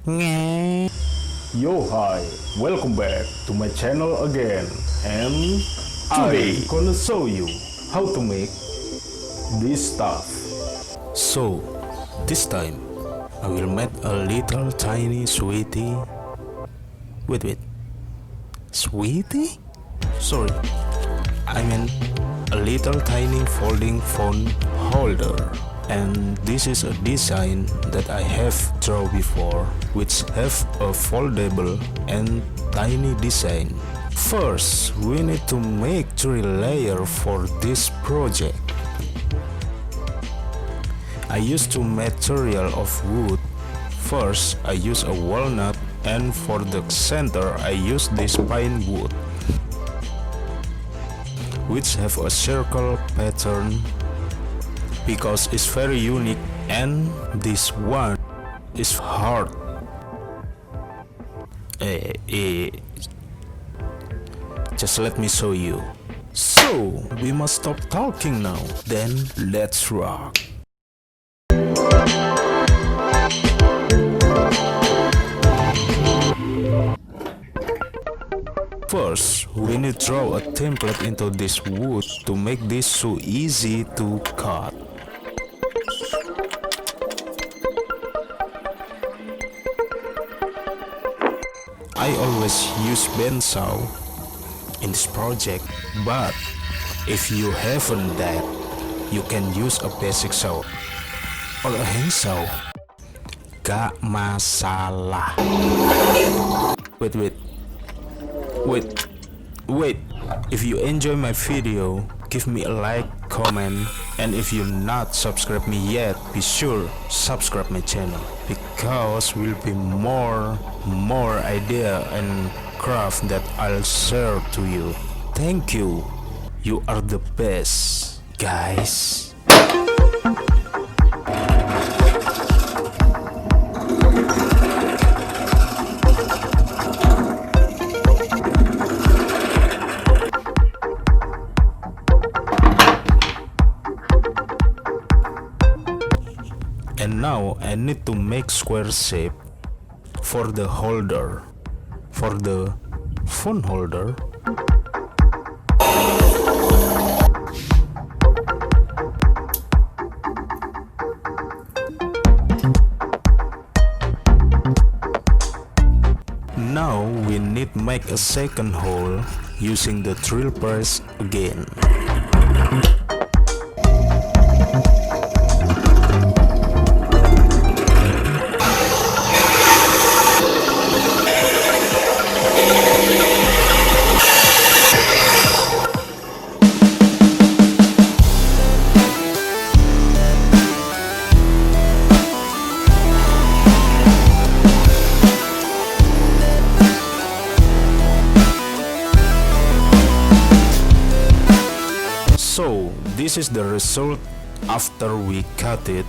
Yo hi, welcome back to my channel again, and today I'm gonna show you how to make this stuff. So this time I will make a little tiny sweetie. Wait, sweetie? Sorry, I meant a little tiny folding phone holder. And this is a design that I have drawn before, which have a foldable and tiny design. First, we need to make 3 layers for this project. I used two material of wood. First, I use a walnut, and for the center I use this pine wood, which have a circle pattern because it's very unique, and this one is hard. Just let me show you. So we must stop talking now, then let's rock. First, we need to draw a template into this wood to make this so easy to cut. I always use bandsaw in this project, but if you haven't that, you can use a basic saw or a handsaw. Gak masalah. Wait. If you enjoy my video, give me a like, comment, and if you're not subscribed me yet, be sure subscribe my channel, because will be more idea and craft that I'll share to you. Thank you. You are the best, guys. And now I need to make square shape for the holder, for the phone holder. Now we need make a second hole using the drill press again. So this is the result after we cut it.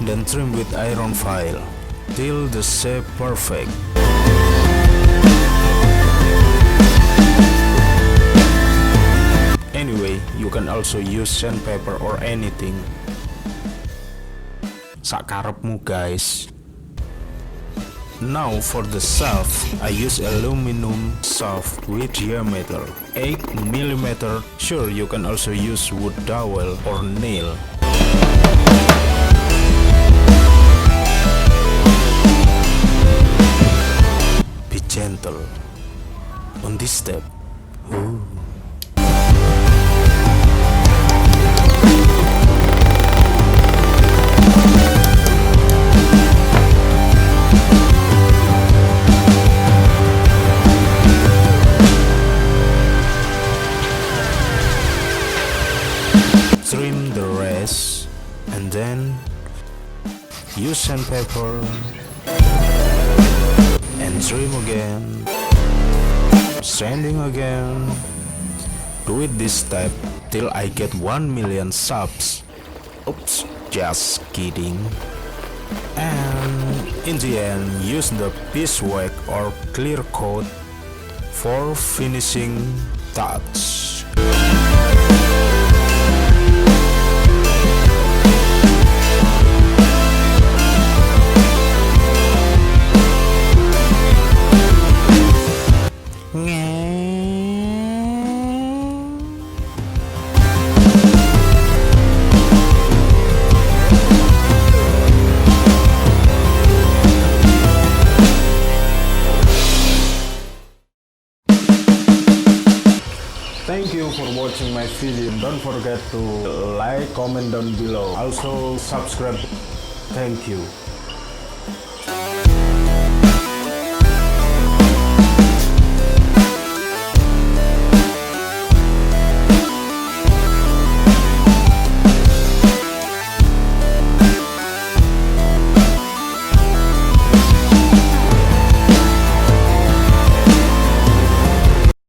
Then trim with iron file till the shape perfect. Anyway, you can also use sandpaper or anything. Sakarepmu guys. Now for the shaft, I use aluminum shaft with diameter 8 mm. Sure, you can also use wood dowel or nail. Be gentle on this step. Ooh. Trim the rest and then use sandpaper and trim again, sanding again. Do it this step till I get 1 million subs. Oops, just kidding. And in the end, use the beeswax or clear coat for finishing touch. Thank you for watching my video. Don't forget to like, comment down below. Also subscribe. Thank you.